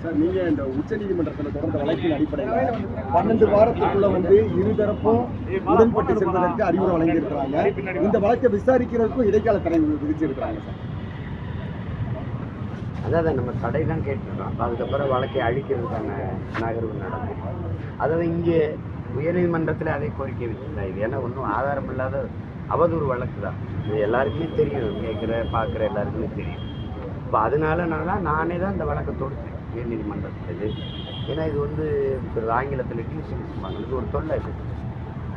Sir, நீங்க இந்த உச்சநீதிமன்றத்தில் தொடர்ந்த வழக்கின் அடிப்படையில் 12 வாரத்துக்குள்ள இருதரப்பும் உடன்பட்டு செல்வதற்கு அறிவுரை வழங்கியிருக்கிறாங்க. இந்த வழக்கை விசாரிக்கிறதுக்கும் இடைக்கால தடை விதிச்சிருக்கிறாங்க சார். அதான் நம்ம தடை தான் கேட்டுருக்கோம். அதுக்கப்புறம் வழக்கை அழிக்கிறதுக்கான நகர்வு நடக்கும். அதாவது இங்கே உயர்நீதிமன்றத்தில் அதே கோரிக்கை வச்சுருந்தா. இது ஏன்னா ஒன்றும் ஆதாரம் இல்லாத அவதூறு வழக்கு தான். இது எல்லாருக்குமே தெரியும், கேட்குற பார்க்குற எல்லாருக்குமே தெரியும். இப்போ அதனால நானே தான் இந்த வழக்கை தொடுத்தேன் உயர்நீதிமன்றத்துக்கு. ஏன்னா இது ஆங்கிலத்தில் டியூஷன் சொல்லுவாங்க. இது ஒரு தொல்லை.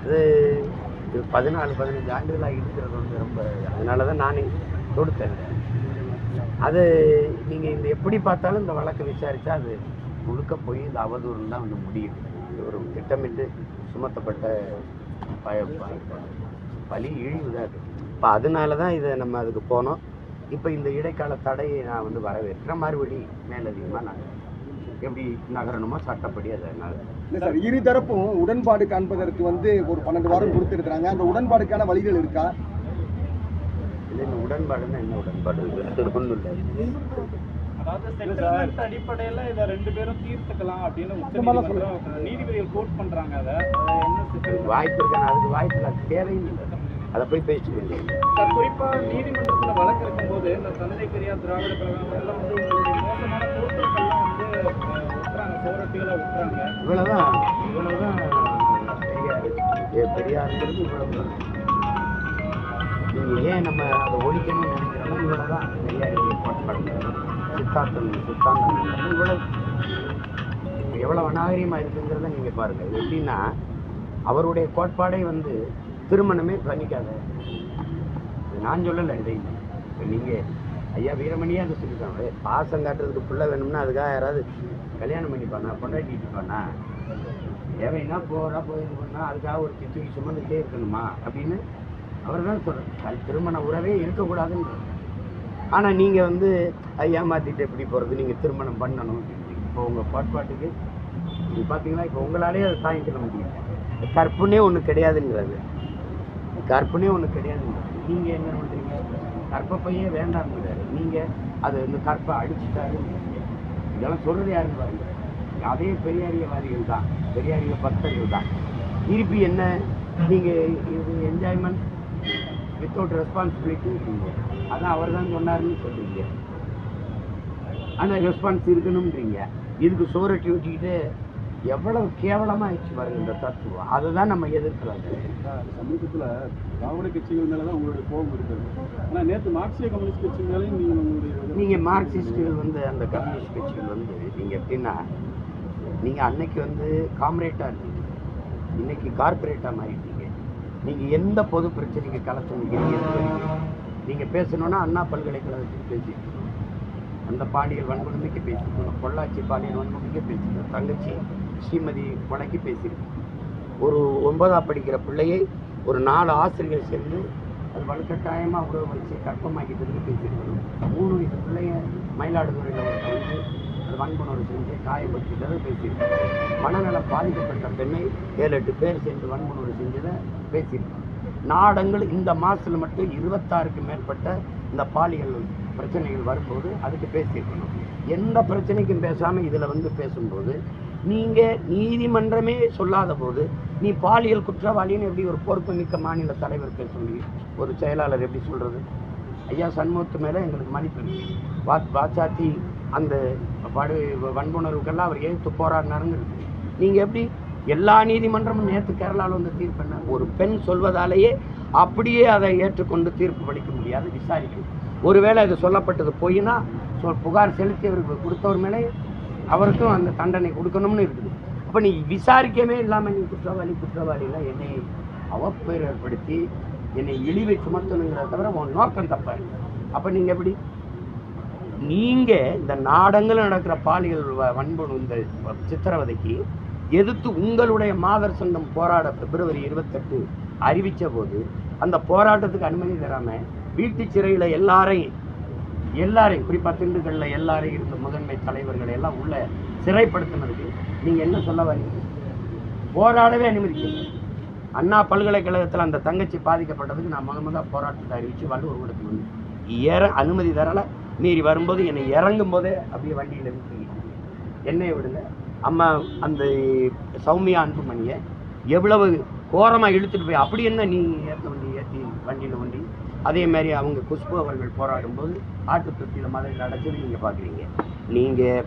இது 14-15 ஆண்டுகளாக இருக்கிறது ரொம்ப. அதனால தான் நானே தொடுத்தேன். அது நீங்கள் இந்த எப்படி பார்த்தாலும் இந்த வழக்கை விசாரித்தா அது முழுக்க போய் இந்த அவதூறுன்னு தான் முடியும். ஒரு திட்டமிட்டு சுமத்தப்பட்ட பழி இழிவு தான் அது. இப்போ அதனால தான் இதை நம்ம அதுக்கு போனோம். இப்போ இந்த இடைக்கால தடையை நான் வரவேற்கிறேன். மறுபடி மேலதிகமாக நாங்கள் எப்படி நகரணுமோ சட்டப்படி அதனால இல்லை சார், இருதரப்பும் உடன்பாடு காண்பதற்கு ஒரு 12 வாரம் கொடுத்துருக்குறாங்க. அந்த உடன்பாடுக்கான வழிகள் இருக்கா? இந்த உடன்பாடுன்னா என்ன உடன்பாடு? ஒன்றும் இல்லை. அதாவது அடிப்படையில் இதை 2 பேரும் தீர்த்துக்கலாம் அப்படின்னு நீதிபதிகள் கோட் பண்றாங்க. அதை வாய்ப்பு இருக்கான அதுக்கு வாய்ப்பு இல்லை, தேவையும் இல்லை. அதை போய் பேசிட்டு சார், குறிப்பா நீதிமன்றத்தில் வழக்கு இருக்கும்போது இந்த தந்தை பெரியார் திராவிட கழகம் எல்லாம் மோசமான பொருட்கள்லாம் விட்டுறாங்க, சோரட்டிகளை விட்டுறாங்க. இவ்வளவுதான் பெரியாருங்கிறது இவ்வளவுதான். நீங்கள் ஏன் நம்ம அதை ஒழிக்கணும்னு நினைக்கிறோம்னா இவ்வளோதான் பெரியாருடைய கோட்பாடு. சித்தாந்தம் இவ்வளவு எவ்வளோ அநாகரிகமாக இருக்குங்கிறத நீங்கள் பாருங்கள். எப்படின்னா அவருடைய கோட்பாடை திருமணமே பண்ணிக்காத. நான் சொல்லலை இதையும். இப்போ நீங்கள் ஐயா வீரமணியே அதை சொல்லியிருக்காங்க. பாசம் காட்டுறதுக்கு பிள்ளை வேணும்னா அதுக்காக யாராவது கல்யாணம் பண்ணிப்பானா, பொண்டாட்டிப்பானா, தேவைன்னா போகிறா போய் இது பண்ணால் அதுக்காக ஒரு தூக்கி சுமந்துக்கிட்டே இருக்கணுமா அப்படின்னு அவர் தான் சொல்கிறார். திருமண உறவே இருக்கக்கூடாதுன்னு. ஆனால் நீங்கள் ஏமாற்றிட்டு எப்படி போகிறது, நீங்கள் திருமணம் பண்ணணும். இப்போ உங்கள் கோட்பாட்டுக்கு நீங்கள் பார்த்தீங்கன்னா இப்போ உங்களாலே அதை தாங்கிக்கிற முடியும். கற்புனே ஒன்று கிடையாதுங்கிறது. கற்புனே ஒன்று கிடையாதுங்கிறது. நீங்கள் என்ன பண்ணுறீங்க? கற்பப்பையே வேண்டாம்ங்கிறாரு. நீங்கள் அது கற்பை அடிச்சுட்டாரு. இதெல்லாம் சொல்கிறது யாருன்னு பாருங்க. அதே பெரியாரியவாதிகள் தான், பெரியாரிய பக்தர்கள் தான். திருப்பி என்ன நீங்கள் இது என்ஜாய்மெண்ட் வித்தவுட் ரெஸ்பான்சிபிலிட்டி இருக்கீங்க. அதான் அவர் தான் சொன்னார்னு சொல்கிறீங்க. ஆனால் ரெஸ்பான்ஸ் இருக்கணும்ன்றீங்க. இதுக்கு சோரட்டி வச்சுக்கிட்டு எவ்வளவு கேவலமாக ஆயிடுச்சு பாருங்க இந்த தத்துவம். அதை தான் நம்ம எதிர்க்கிறாங்க. சமீபத்தில் திராவிட கட்சிகள் மேலே தான் உங்களுடைய கோபம் இருக்குது. ஆனால் நேற்று மார்க்சிய கம்யூனிஸ்ட் கட்சி மேலேயும் நீங்கள் மார்க்சிஸ்டுகள் அந்த கம்யூனிஸ்ட் கட்சிகள் நீங்கள் எப்படின்னா நீங்கள் அன்னைக்கு காம்ரேட்டாக இருந்தீங்க, இன்னைக்கு கார்பரேட்டாக மாறிட்டீங்க. நீங்கள் எந்த பொது பிரச்சனைக்கு கலத்துனீங்க? நீங்கள் பேசணுன்னா அண்ணா பல்கலைக்கழகத்துக்கு பேசியிருக்கணும், அந்த பாலியல் வன்கொடுமைக்கு பேசியிருக்கணும், பொள்ளாச்சி பாலியல் வன்கொடுமைக்கு பேசியிருக்கணும், தங்கச்சி ஸ்ரீமதி கொலைக்கு பேசியிருக்கணும். ஒரு 9ஆம் படிக்கிற பிள்ளையை ஒரு 4 ஆசிரியர்கள் சேர்ந்து அது வலுக்கட்டாயமாக உறவு வச்சு கற்பமாக்கிட்டதுக்கு பேசியிருக்கணும். 3 வயசு பிள்ளைய மயிலாடுதுறையில் அது வன்கொடுமை செஞ்சு காயப்படுத்திட்டதை பேசியிருக்கணும். மனநலம் பாதிக்கப்பட்ட பெண்ணை 7-8 பேர் சேர்ந்து வன்கொடுமை செஞ்சதை பேசியிருக்கணும். நாடங்கள் இந்த மாதத்தில் மட்டும் 26க்கு மேற்பட்ட இந்த பாலியல் பிரச்சனைகள் வரும்போது அதுக்கு பேசியிருக்கணும். எந்த பிரச்சனைக்கும் பேசாமல் இதில் பேசும்போது நீங்கள் நீதிமன்றமே சொல்லாத போது நீ பாலியல் குற்றவாளின்னு எப்படி ஒரு பொறுப்புமிக்க மாநில தலைவர் பேச முடியும்? ஒரு செயலாளர் எப்படி சொல்கிறது? ஐயா சண்முகத்து மேலே எங்களுக்கு மதிப்பு இருக்குது. வாச்சாத்தி அந்த வன்புணர்வுக்கெல்லாம் அவர் எதிர்த்து போராடினாருங்கிறது. நீங்கள் எப்படி எல்லா நீதிமன்றமும் நேற்று கேரளாவில் தீர்ப்பு என்ன? ஒரு பெண் சொல்வதாலேயே அப்படியே அதை ஏற்றுக்கொண்டு தீர்ப்பு படிக்க முடியாது, விசாரிக்கும். ஒருவேளை இது சொல்லப்பட்டது பொய்னா புகார் செலுத்தியவருக்கு கொடுத்தவர் மேலே அவருக்கும் அந்த தண்டனை கொடுக்கணும்னு இருக்குது. அப்போ நீ விசாரிக்கவே இல்லாமல் நீ குற்றவாளினா என்னை அவப்பேர் ஏற்படுத்தி என்னை இழிவை சுமத்தணுங்கிறத தவிர உன் நோக்கம் தப்ப. அப்போ நீங்கள் எப்படி நீங்கள் இந்த நாடங்கள் நடக்கிற பாலியல் வன்புணர்வு இந்த சித்திரவதைக்கு எதிர்த்து உங்களுடைய மாதர் சங்கம் போராட பிப்ரவரி 28 அறிவித்த போது அந்த போராட்டத்துக்கு அனுமதி தராமல் வீட்டு சிறையில் எல்லாரையும் குறிப்பாக திண்டுக்கல்ல எல்லாரையும் இருந்த முதன்மை தலைவர்களை எல்லாம் உள்ள சிறைப்படுத்தினதுக்கு நீங்கள் என்ன சொல்ல வரீங்க? போராடவே அனுமதிக்கல. அண்ணா பல்கலைக்கழகத்தில் அந்த தங்கச்சி பாதிக்கப்பட்டதுக்கு நான் முதல்ல போராட்டத்தை அறிவித்து வள்ளுவர் கூடத்துக்கு அனுமதி தரலை. மீறி வரும்போது என்னை இறங்கும் போதே அப்படியே வண்டியில் இருந்து என்னையை விடுங்க. அம்மா அந்த சௌமியா அன்புமணியை எவ்வளவு கோரமாக இழுத்துட்டு போய் அப்படி என்ன நீ ஏற்றி வண்டியில் வண்டி அதே மாதிரி அவங்க குஷ்பு அவர்கள் போராடும்போது ஆட்டு தொட்டியில் மலையில் அடைச்சது நீங்கள் பார்க்குறீங்க. நீங்கள்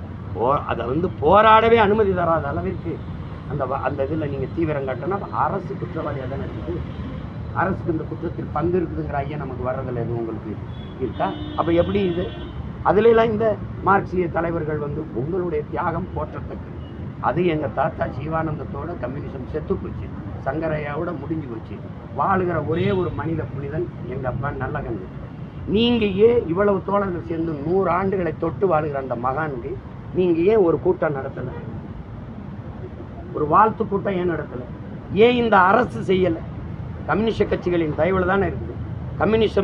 அதை போராடவே அனுமதி தராத அளவிற்கு அந்த இதில் நீங்கள் தீவிரம் காட்டினா அரசு குற்றவாளியாக தானே இருக்குது. அரசுக்கு இந்த குற்றத்தில் பங்கு இருக்குதுங்கிற ஐயா நமக்கு வர்றதில்லை எதுவும் உங்களுக்கு இருக்கா? அப்போ எப்படி இது அதுலலாம் இந்த மார்க்சிய தலைவர்கள் உங்களுடைய தியாகம் போற்றத்தக்கது. அது எங்கள் தாத்தா சிவானந்தத்தோட கம்யூனிசம் செத்து போச்சு, சங்கரையாவோட முடிஞ்சு போச்சு. வாழுகிற ஒரே ஒரு மனித புனிதன் எங்கள் அப்பா நல்லகண்ணு. நீங்கள் ஏன் இவ்வளவு தோழர்கள் சேர்ந்து 100 ஆண்டுகளை தொட்டு வாழுகிற அந்த மகானுக்கு நீங்கள் ஏன் ஒரு கூட்டம் நடத்தலை? ஒரு வாழ்த்து கூட்டம் ஏன் நடத்தலை? ஏன் இந்த அரசு செய்யலை? கம்யூனிஸ்ட கட்சிகளின் தயவில் தானே இருக்குது.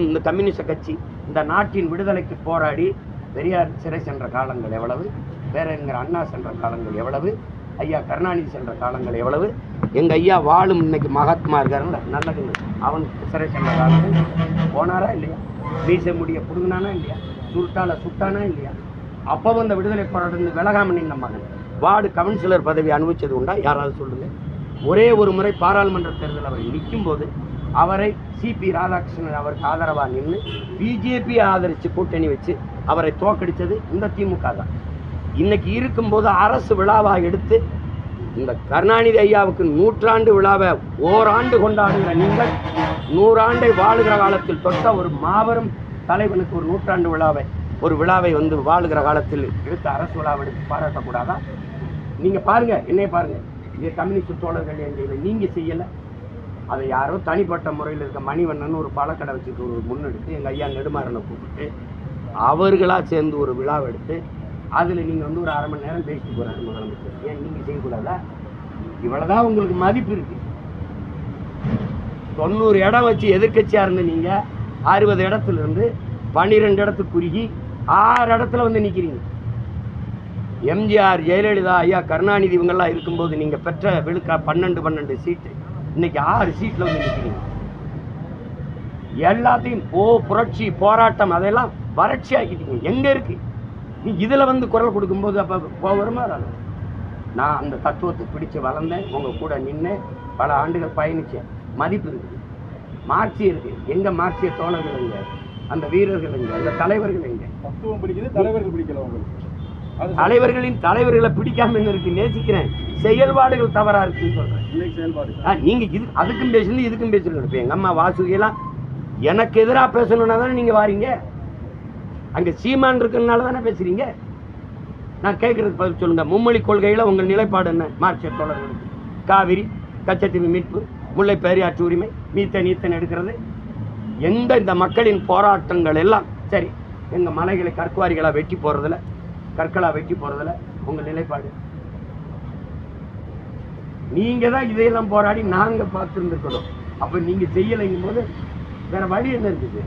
இந்த கம்யூனிஸ்ட கட்சி இந்த நாட்டின் விடுதலைக்கு போராடி பெரியார் சிறை சென்ற காலங்கள் எவ்வளவு, பேரறிஞர் அண்ணா சென்ற காலங்கள் எவ்வளவு, ஐயா கருணாநிதி சென்ற காலங்கள் எவ்வளவு, எங்கள் ஐயா வாழும் இன்னைக்கு மகாத்மா இருக்காருல்ல நல்லது, அவன் சிறை சென்ற காலங்கள் போனாரா இல்லையா? வீச முடிய புடுங்கினானா இல்லையா? சுருட்டால சுட்டானா இல்லையா? அப்போ அந்த விடுதலை போராட்டம் விலகாம நின்ற மகன் வார்டு கவுன்சிலர் பதவி அனுபவிச்சது உண்டா? யாராவது சொல்லுங்க. ஒரே ஒரு முறை பாராளுமன்ற தேர்தல் அவர் நிற்கும் போது அவரை சிபி ராதாகிருஷ்ணன் அவருக்கு ஆதரவாக நின்று பிஜேபி ஆதரித்து கூட்டணி வச்சு அவரை தோக்கடித்தது இந்த திமுக தான். இன்னைக்கு இருக்கும்போது அரசு விழாவாக எடுத்து இந்த கருணாநிதி ஐயாவுக்கு 100ஆண்டு விழாவை ஓராண்டு கொண்டாடுகிற நீங்கள் 100 ஆண்டை வாழுகிற காலத்தில் தொட்ட ஒரு மாபெரும் தலைவனுக்கு ஒரு 100ஆண்டு விழாவை வாழுகிற காலத்தில் எடுத்து அரசு விழாவை எடுத்து பாராட்டக்கூடாதா? நீங்கள் பாருங்கள், என்னைய பாருங்கள், இது கம்யூனிஸ்ட் தோழர்கள் எங்களை நீங்கள் செய்யலை. அதை யாரோ தனிப்பட்ட முறையில் இருக்க மணிவண்ணன் ஒரு பழக்கடை வச்சுட்டு ஒரு முன்னெடுத்து எங்கள் ஐயா நெடுமாறனை கூப்பிட்டு அவர்களாக சேர்ந்து ஒரு விழாவை எடுத்து அதில் நீங்கள் ஒரு அரை மணி நேரம் பேசிட்டு போகிறாரு முதலமைச்சர். ஏன் நீங்கள் செய்யக்கூடாதா? இவ்வளோதான் உங்களுக்கு மதிப்பு இருக்குது. 90 இடம் வச்சு எதிர்கட்சியாக இருந்து நீங்கள் 60 இடத்துலேருந்து 12 இடத்துக்கு குறுகி 6 இடத்துல நிற்கிறீங்க. எம்ஜிஆர், ஜெயலலிதா, ஐயா கருணாநிதி இவங்கெல்லாம் இருக்கும்போது நீங்கள் பெற்ற விழுக்கா 12 சீட்டு, இன்னைக்கு 6 சீட்டில் நிற்கிறீங்க. எல்லாத்தையும் புரட்சி போராட்டம் அதெல்லாம் வறட்சி ஆக்கிட்டீங்க. எங்கே இருக்கு? நீ இதில் குரல் கொடுக்கும்போது அப்போ வருமா? நான் அந்த தத்துவத்தை பிடிச்சு வளர்ந்தேன், உங்கள் கூட நின்று பல ஆண்டுகள் பயணித்தேன். மதிப்பு இருக்குது, மார்க்சியம் இருக்குது. எங்கள் மார்க்சிய தோழர்கள் எங்க? அந்த வீரர்கள் எங்க? அந்த தலைவர்கள் எங்க? தத்துவம் பிடிக்குது, தலைவர்கள் பிடிக்கல. உங்களுக்கு தலைவர்களை பிடிக்காம இருக்கு, நேசிக்கிறேன். செயல்பாடுகள் தவறா இருக்குன்னு சொல்றேன். நீங்க அதுக்கும் பேசணும் இதுக்கும் பேசணும். இப்ப எங்க அம்மா வாசுகியெல்லாம் எனக்கு எதிராக பேசணும்னா தானே நீங்க வாரீங்க. அங்க சீமான் இருக்கிறதுனால தானே பேசுறீங்க. நான் கேட்கறதுக்கு பதில் சொல்லுங்க. மும்மொழி கொள்கையில உங்கள் நிலைப்பாடு என்ன? மார்க்சிய தோழர்களுக்கு காவிரி, கச்சத்தீவு மீட்பு, முல்லை பெரியாற்று உரிமை, நீத்தன் எடுக்கிறது, இந்த மக்களின் போராட்டங்கள் எல்லாம் சரி. எங்க மலைகளை கற்குவாரிகளா வெட்டி போறதுல, கற்களா வெட்டி போறதுல உங்க நிலைப்பாடு? நீங்க தான் இதையெல்லாம் போராடி நாங்க பார்த்துருந்துருக்கணும். அப்ப நீங்க செய்யலைங்கும் போது வேற வழி என்ன இருக்குது?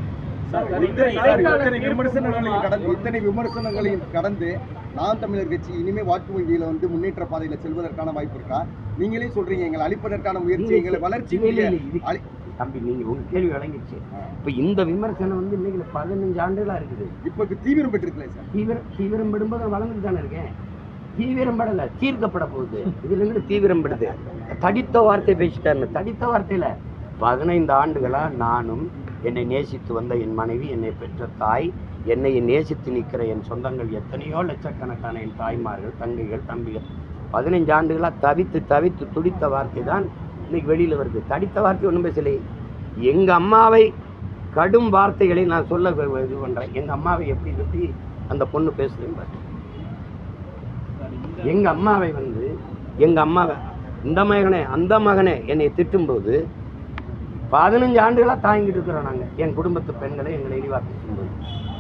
இத்தனை விமர்சனங்களையும் கடந்து நாம் தமிழர் கட்சி இனிமே வாக்கு வங்கியில முன்னேற்ற பாதையில செல்வதற்கான வாய்ப்பு இருக்கா? நீங்களே சொல்றீங்க எங்களை அழிப்பதற்கான முயற்சி, எங்களை வளர்ச்சி. தம்பி, நீங்க உங்க கேள்வி வழங்கிடுச்சு. இப்ப இந்த விமர்சனம் இன்னைக்கு 15 ஆண்டுகளா இருக்குது. இப்ப தீவிரம் பெற்றிருக்கல சார். தீவிரம் படும்போது வளர்ந்துட்டு தானே இருக்கேன். தீவிரம் படல, தீர்க்கப்பட போகுது. இதுல இருந்து தீவிரம் படுது. தடித்த வார்த்தை பேசிட்டாரு. தடித்த வார்த்தையில 15 ஆண்டுகளா நானும், என்னை நேசித்து வந்த என் மனைவி, என்னை பெற்ற தாய், என்னை நேசித்து நிற்கிற என் சொந்தங்கள், எத்தனையோ லட்சக்கணக்கான என் தாய்மார்கள், தங்கைகள், தம்பிகள், 15 ஆண்டுகளா தவித்து துடித்த வார்த்தை தான் இன்னைக்கு வெளியில வருது. தடித்த வார்த்தை ஒன்றும் பேசலை. எங்க அம்மாவை கடும் வார்த்தைகளை நான் சொல்ல இது பண்றேன். எங்க அம்மாவை எப்படி அந்த பொண்ணு பேசுறேன்னு பாரு. எங்க அம்மாவை இந்த மகனே அந்த மகனே என்னை திட்டும்போது 15 ஆண்டுகளா தாங்கிட்டு இருக்கிறோம் நாங்க. என் குடும்பத்து பெண்களை எங்களை இழிவாக பேசும்போது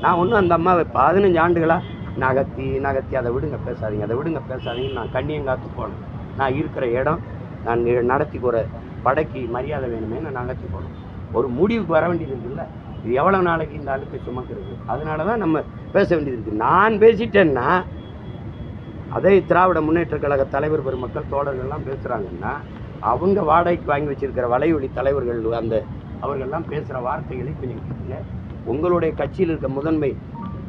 நான் ஒன்றும் அந்த அம்மாவை 15 ஆண்டுகளா நகர்த்தி அதை விடுங்க பேசாதீங்க நான் கண்ணியங்காத்து போனேன். நான் இருக்கிற இடம், நான் நடத்தி போகிற படைக்கு மரியாதை வேணுமே நான் நகர்த்தி போனோம். ஒரு முடிவுக்கு வர வேண்டியது இருக்குல்ல. இது எவ்வளோ நாளைக்கு இந்த அழுப்பை சுமக்கிறது? அதனால தான் நம்ம பேச வேண்டியது இருக்குது. நான் பேசிட்டேன்னா அதே திராவிட முன்னேற்ற கழக தலைவர் பெருமக்கள் தோழர்கள்லாம் பேசுகிறாங்கன்னா அவங்க வாடகைக்கு வாங்கி வச்சிருக்கிற வலைவழி தலைவர்கள் அவர்கள்லாம் பேசுகிற வார்த்தைகளை கொஞ்சம் கேளுங்க. உங்களுடைய கட்சியில் இருக்க முதன்மை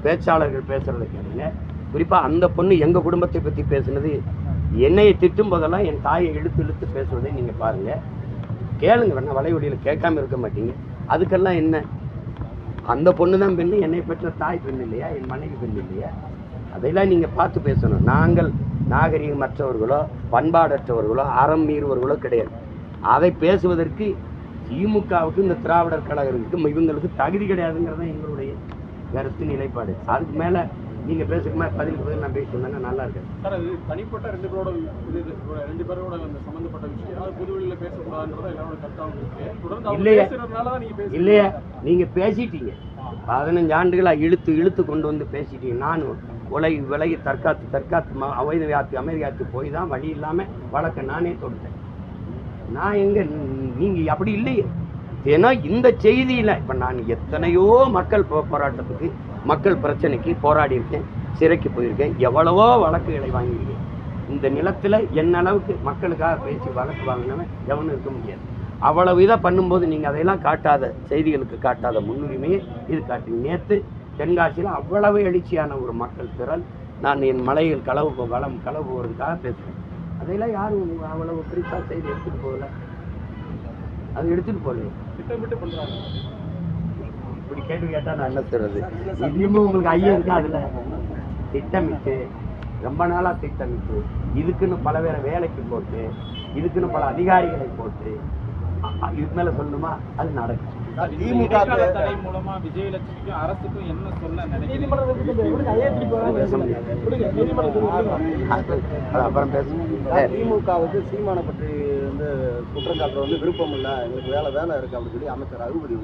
பேச்சாளர்கள் பேசுகிறத கேளுங்க. குறிப்பாக அந்த பொண்ணு எங்கள் குடும்பத்தை பற்றி பேசுனது, என்னையை திட்டும் போதெல்லாம் என் தாயை இழுத்து இழுத்து பேசுவதை நீங்கள் பாருங்கள், கேளுங்க. வேணா வலைவழியில் கேட்காம இருக்க மாட்டீங்க. அதுக்கெல்லாம் என்ன, அந்த பொண்ணு தான் பெண்ணு, என்னை பெற்ற தாய் பெண் இல்லையா, என் மனைவி பெண் இல்லையா? அதையெல்லாம் நீங்கள் பார்த்து பேசணும். நாங்கள் நாகரிகமற்றவர்களோ பண்பாடற்றவர்களோ அறம் மீறுவர்களோ கிடையாது. அதை பேசுவதற்கு திமுகவுக்கு இந்த திராவிடர் கழகத்துக்கு இவங்களுக்கு தகுதி கிடையாதுங்கிறது தான் எங்களுடைய கருத்து நிலைப்பாடு. அதுக்கு மேலே நீங்கள் பேசுறதுக்கு மேலே பதில் நான் பேசிட்டேன்னா நல்லா இருக்கு சார். அது தனிப்பட்ட ரெண்டு பேரோட அந்த சம்மந்தப்பட்ட விஷயம், அது பொது வெளியில் பேசக்கூடாதுன்றத எல்லாரோட கருத்தாகவும் இருக்கு. தொடர்ந்து இல்லையா நீங்க இல்லையா நீங்கள் பேசிட்டீங்க. 15 ஆண்டுகளாக இழுத்து கொண்டு வந்து பேசிட்டீங்க. நான் விலகி தற்காத்து அமைதியாத்து போய் தான் வழி இல்லாமல் வழக்கை நானே தொடுத்தேன். நான் எங்கே, நீங்கள் அப்படி இல்லையே. ஏன்னா இந்த செய்தியில் இப்போ நான் எத்தனையோ மக்கள் போராட்டத்துக்கு மக்கள் பிரச்சனைக்கு போராடி இருக்கேன், சிறைக்கு போயிருக்கேன், எவ்வளவோ வழக்குகளை வாங்கியிருக்கேன். இந்த நிலத்தில் என்னளவுக்கு மக்களுக்காக பேசி வழக்கு வாங்கினவன் எவனும் இருக்க முடியாது. அவ்வளவு இதாக பண்ணும்போது நீங்கள் அதையெல்லாம் காட்டாத, செய்திகளுக்கு காட்டாத முன்னுரிமையை இது காட்டி. நேற்று தென்காசியில் அவ்வளவு எழுச்சியான ஒரு மக்கள் திரள். நான் என் மலைகள் களவு போகிறதுக்காக பேசுகிறேன். அதையெல்லாம் யாரும் அவ்வளவு குறிப்பாக செய்தி எடுத்துகிட்டு போகல. அது எடுத்துகிட்டு போகலையே, திட்டமிட்டு பண்ணுறாங்க. இப்படி கேள்வி கேட்டால் நான் என்ன சொல்கிறது? இதுவுமே உங்களுக்கு ஐயம் இருக்கா? அதில் திட்டமிட்டு ரொம்ப நாளாக திட்டமிட்டு இதுக்குன்னு பல பேரை வேலைக்கு போட்டு இதுக்குன்னு பல அதிகாரிகளை போட்டு இதுக்கு மேலே சொல்லணுமா? அது நடக்கும். திமுக தடை மூலமா விஜயலட்சுமிக்கும் அரசுக்கும் என்ன சொல்ல அப்புறம் பேசுவோம். திமுகவுக்கு சீமானை பற்றி வந்து குற்றம் சாட்டுற வந்து விருப்பம் இல்லை, எங்களுக்கு வேலை இருக்கு அப்படின்னு சொல்லி அமைச்சர் ரகுபதி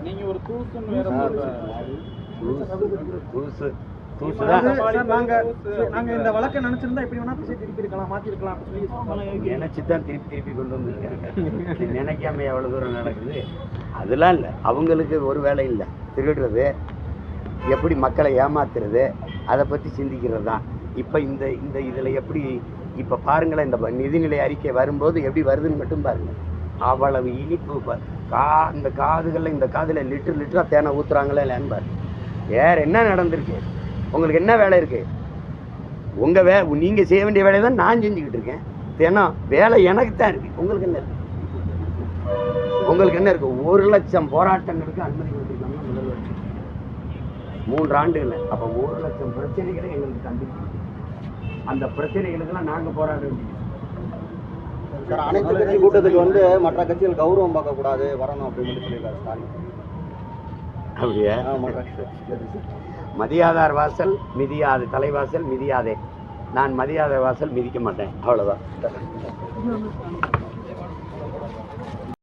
நீங்க ஒரு தூசுன்னு வேற நாங்க இந்த வழக்கை நினைச்சிருந்தா இப்படி வேணா திருப்பி இருக்கலாம், மாத்தி இருக்கலாம் நினைச்சுதான் திருப்பி கொண்டு வந்து நினைக்காம எவ்வளவு தூரம் நடக்குது. அதெல்லாம் இல்லை. அவங்களுக்கு ஒரு வேலை இல்லை. திருடுறது, எப்படி மக்களை ஏமாத்துறது, அதை பற்றி சிந்திக்கிறது தான். இப்போ இந்த இதில் எப்படி இப்போ பாருங்களேன், இந்த நிதிநிலை அறிக்கை வரும்போது எப்படி வருதுன்னு மட்டும் பாருங்கள். அவ்வளவு இனிப்பு இந்த காதுகளில், இந்த காதில் லிட்டராக தேனை ஊற்றுறாங்களே இல்லைன்னு பாருங்க. வேறு என்ன நடந்திருக்கு? உங்களுக்கு என்ன வேலை இருக்குது? உங்கள் நீங்கள் செய்ய வேண்டிய வேலையை தான் நான் செஞ்சுக்கிட்டு இருக்கேன். தினம் வேலை எனக்கு தான் இருக்குது. உங்களுக்கு என்ன இருக்குது? உங்களுக்கு என்ன இருக்குது? 1 லட்சம் போராட்டங்களுக்கு அனுமதி கொடுத்துருக்காங்க முதல்வர் 3 ஆண்டுகள். அப்போ 1 லட்சம் பிரச்சனைகளை எங்களுக்கு கண்டிப்பாக அந்த பிரச்சனைகளுக்கெல்லாம் நாங்கள் போராட வேண்டியது. சார், அனைத்து கட்சி கூட்டத்துக்கு வந்து மற்ற கட்சிகள் கௌரவம் பார்க்கக்கூடாது, வரணும் அப்படின்னு சொல்லியிருக்காரு ஸ்டாலின். அப்படியே மதியாதார் வாசல் மிதியாது, தலைவாசல் மிதியாதே. நான் மதியாதார் வாசல் மிதிக்க மாட்டேன், அவ்வளோதான்.